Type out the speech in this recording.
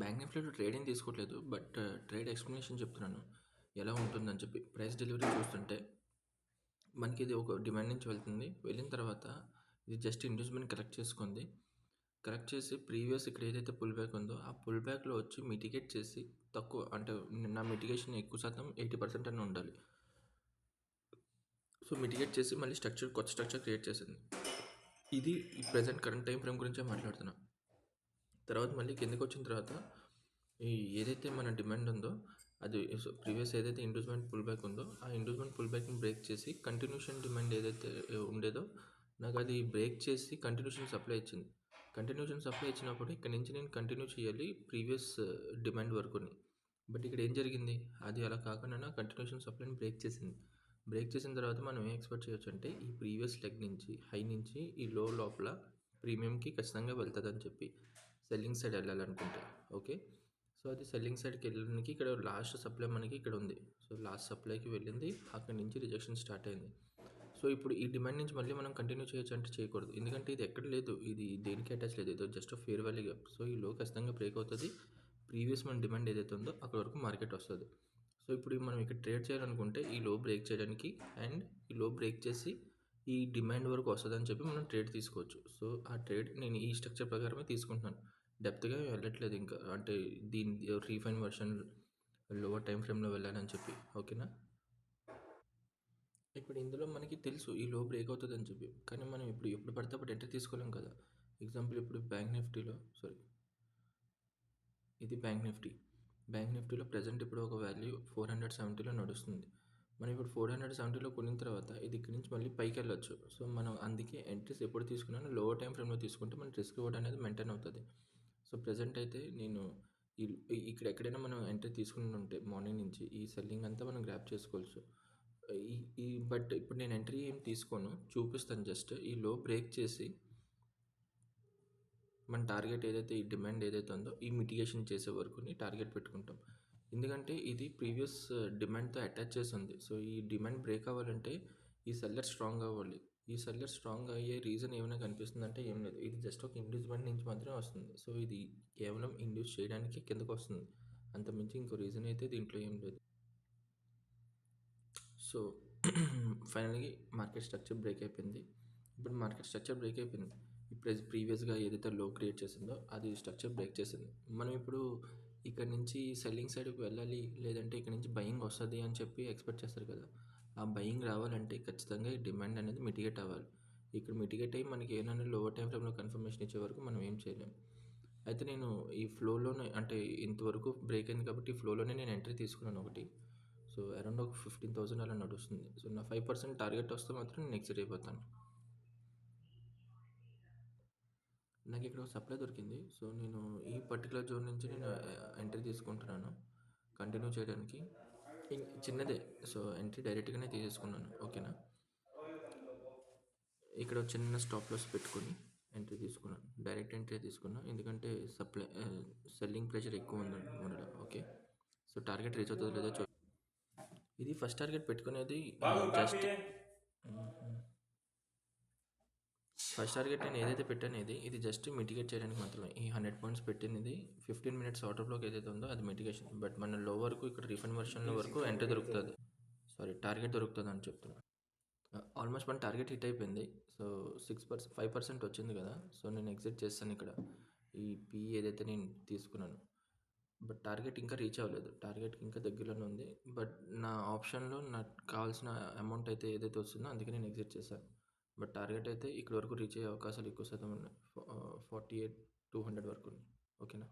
Bank నిఫ్టీలో trading తీసుకోవట్లేదు. But trade explanation చెప్తున్నాను. ఎలా ఉంటుందని చెప్పి. ప్రైస్ డెలివరీ చూస్తుంటే మనకి ఇది ఒక డిమాండ్ నుంచి వెళ్తుంది. వెళ్ళిన తర్వాత ఇది జస్ట్ ఇండ్యూస్‌మెంట్ కలెక్ట్ చేసుకుంది. కలెక్ట్ చేసి ప్రీవియస్ ఇక్కడ ఏదైతే పుల్ బ్యాక్ ఉందో ఆ పుల్ బ్యాక్‌లో వచ్చి మిటిగేట్ చేసి తక్కువ అంటే నా మిటిగేషన్ ఎక్కువ శాతం 80% అన్న ఉండాలి. సో మిటిగేట్ చేసి మళ్ళీ కొత్త స్ట్రక్చర్ క్రియేట్ చేసింది. ఇది ఈ ప్రెజెంట్ కరెంట్ టైం ఫ్రేమ్ గురించే మాట్లాడుతున్నా. తర్వాత మళ్ళీ కిందకి వచ్చిన తర్వాత ఈ ఏదైతే మన డిమాండ్ ఉందో అది ప్రీవియస్ ఏదైతే ఇండ్యూస్మెంట్ పుల్ బ్యాక్ ఉందో ఆ ఇండ్యూస్మెంట్ పుల్ బ్యాక్ని బ్రేక్ చేసి కంటిన్యూషన్ డిమాండ్ ఏదైతే ఉండేదో నాకు అది బ్రేక్ చేసి కంటిన్యూషన్ సప్లై ఇచ్చింది. కంటిన్యూషన్ సప్లై ఇచ్చినప్పుడు ఇక్కడ నుంచి నేను కంటిన్యూ చేయాలి ప్రీవియస్ డిమాండ్ వరకుని. బట్ ఇక్కడ ఏం జరిగింది, అది అలా కాకుండా కంటిన్యూషన్ సప్లైని బ్రేక్ చేసింది. బ్రేక్ చేసిన తర్వాత మనం ఏం ఎక్స్పెక్ట్ చేయొచ్చు అంటే ఈ ప్రీవియస్ లెగ్ నుంచి హై నుంచి ఈ లో లోపల ప్రీమియంకి ఖచ్చితంగా వెళ్తుందని చెప్పి సెల్లింగ్ సైడ్ వెళ్ళాలనుకుంటే. ఓకే, సో అది సెల్లింగ్ సైడ్కి వెళ్ళడానికి ఇక్కడ లాస్ట్ సప్లై మనకి ఇక్కడ ఉంది. సో లాస్ట్ సప్లైకి వెళ్ళింది, అక్కడి నుంచి రిజెక్షన్ స్టార్ట్ అయింది. సో ఇప్పుడు ఈ డిమాండ్ నుంచి మళ్ళీ మనం కంటిన్యూ చేయొచ్చు అంటే చేయకూడదు, ఎందుకంటే ఇది ఎక్కడ లేదు, ఇది దేనికి అటాచ్ లేదు, ఇది just fair value gap. So ఈ లో ఖచ్చితంగా బ్రేక్ అవుతుంది, ప్రీవియస్ మన డిమాండ్ ఏదైతే ఉందో అక్కడ వరకు మార్కెట్ వస్తుంది. సో ఇప్పుడు మనం ఇక్కడ ట్రేడ్ చేయాలనుకుంటే ఈ లో బ్రేక్ చేయడానికి అండ్ ఈ లో బ్రేక్ చేసి ఈ డిమాండ్ వరకు వస్తుందని చెప్పి మనం ట్రేడ్ తీసుకోవచ్చు. సో ఆ ట్రేడ్ నేను ఈ స్ట్రక్చర్ ప్రకారమే తీసుకుంటున్నాను, డెప్త్గా వెళ్ళట్లేదు ఇంకా. అంటే దీని రీఫైన్ వర్షన్ లోవర్ టైం ఫ్రేమ్లో వెళ్ళాలని చెప్పి. ఓకేనా, ఇప్పుడు ఇందులో మనకి తెలుసు ఈ లో బ్రేక్ అవుతుంది అని చెప్పి, కానీ మనం ఎప్పుడు పడితే అప్పుడు ఎంట్రీ తీసుకోలేం కదా. ఎగ్జాంపుల్ ఇప్పుడు బ్యాంక్ నిఫ్టీలో ఇది బ్యాంక్ నిఫ్టీలో ప్రజెంట్ ఇప్పుడు ఒక వాల్యూ 470లో నడుస్తుంది. మనం ఇప్పుడు 470లో కొనిన తర్వాత ఇది ఇక్కడి నుంచి మళ్ళీ పైకి వెళ్ళొచ్చు. సో మనం అందుకే ఎంట్రీస్ ఎప్పుడు తీసుకున్నా లోవర్ టైం ఫ్రేమ్లో తీసుకుంటే మన రిస్క్ రివార్డ్ అనేది మెయింటైన్ అవుతుంది. సో ప్రజెంట్ అయితే నేను ఇక్కడ ఎక్కడైనా మనం ఎంట్రీ తీసుకుని ఉంటే మార్నింగ్ నుంచి ఈ సెల్లింగ్ అంతా మనం గ్రాప్ చేసుకోవచ్చు. బట్ ఇప్పుడు నేను ఎంట్రీ ఏం తీసుకోను, చూపిస్తాను. జస్ట్ ఈ లో బ్రేక్ చేసి మన టార్గెట్ ఏదైతే ఈ డిమాండ్ ఏదైతే ఉందో ఈ మిటిగేషన్ చేసే వరకుని టార్గెట్ పెట్టుకుంటాం. ఎందుకంటే ఇది ప్రీవియస్ డిమాండ్తో అటాచ్ చేసి ఉంది. సో ఈ డిమాండ్ బ్రేక్ అవ్వాలంటే ఈ సెల్లర్ స్ట్రాంగ్ అవ్వాలి. ఈ సెల్లర్ స్ట్రాంగ్ అయ్యే రీజన్ ఏమైనా కనిపిస్తుందంటే ఏం లేదు, ఇది జస్ట్ ఒక ఇండ్యూస్మెంట్ నుంచి మాత్రమే వస్తుంది. సో ఇది కేవలం ఇండ్యూస్ చేయడానికి కిందకు వస్తుంది, అంతమించి ఇంకో రీజన్ అయితే దీంట్లో ఏం లేదు. సో ఫైనల్గా మార్కెట్ స్ట్రక్చర్ బ్రేక్ అయిపోయింది. ఇప్పుడు మార్కెట్ స్ట్రక్చర్ బ్రేక్ అయిపోయింది. ప్రీవియస్గా ఏదైతే లో క్రియేట్ చేసిందో అది స్ట్రక్చర్ బ్రేక్ చేసింది. మనం ఇప్పుడు ఇక్కడ నుంచి సెల్లింగ్ సైడ్కి వెళ్ళాలి, లేదంటే ఇక్కడ నుంచి బయింగ్ వస్తుంది అని చెప్పి ఎక్స్పెక్ట్ చేస్తారు కదా. ఆ బయింగ్ రావాలంటే ఖచ్చితంగా ఈ డిమాండ్ అనేది మిటిగేట్ అవ్వాలి. ఇక్కడ మిటిగేట్ అయ్యి మనకి ఏమైనా లోవర్ టైం ఫ్రేమ్లో కన్ఫర్మేషన్ ఇచ్చే వరకు మనం ఏం చేయలేము. అయితే నేను ఈ ఫ్లోలోనే అంటే ఇంతవరకు బ్రేక్ అయింది కాబట్టి ఈ ఫ్లోలోనే నేను ఎంట్రీ తీసుకున్నాను ఒకటి. సో అరౌండ్ ఒక 15,000 అలా నడుస్తుంది. సో నా 5% టార్గెట్ వస్తే మాత్రం నేను ఎగ్జిట్ అయిపోతాను. నాకు ఇక్కడ సప్లై దొరికింది. సో నేను ఈ పర్టికులర్ జోన్ నుంచి నేను ఎంట్రీ తీసుకుంటున్నాను కంటిన్యూ చేయడానికి. చిన్నదే, సో ఎంట్రీ డైరెక్ట్గానే తీసేసుకున్నాను. ఓకేనా, ఇక్కడ చిన్న స్టాప్ లాస్ పెట్టుకొని ఎంట్రీ తీసుకున్నాను, డైరెక్ట్ ఎంట్రీ తీసుకున్నాను. ఎందుకంటే సెల్లింగ్ ప్రెషర్ ఎక్కువ ఉంది ఉండడం. ఓకే, సో టార్గెట్ రీచ్ అవుతుందో లేదో ఇది ఫస్ట్ టార్గెట్ పెట్టుకునేది జస్ట్ ఫస్ట్ టార్గెట్ నేను ఏదైతే పెట్టాను ఇది జస్ట్ మిటిగేట్ చేయడానికి మాత్రమే. ఈ 100 పాయింట్స్ పెట్టినది 15 మినిట్స్ అవుట్లోకి ఏదైతే ఉందో అది మిటిగేషన్. బట్ మన లో వరకు ఇక్కడ రిఫండ్ వర్షన్లో వరకు ఎంట్రీ దొరుకుతుంది, టార్గెట్ దొరుకుతుంది అని చెప్తున్నాను. ఆల్మోస్ట్ మన టార్గెట్ హిట్ అయిపోయింది. సో 5% వచ్చింది కదా. సో నేను ఎగ్జిట్ చేస్తాను ఇక్కడ ఈ పీ ఏదైతే నేను తీసుకున్నాను. బట్ టార్గెట్ ఇంకా రీచ్ అవ్వలేదు, టార్గెట్కి ఇంకా దగ్గరలోనే ఉంది. బట్ నా ఆప్షన్లో నాకు కావాల్సిన అమౌంట్ అయితే ఏదైతే వస్తుందో అందుకే నేను ఎగ్జిట్ చేశాను. బట్ టార్గెట్ అయితే ఇక్కడ వరకు రీచ్ అయ్యే అవకాశాలు ఎక్కువ శాతం ఉన్నాయి, 48,200 వరకు. ఓకేనా.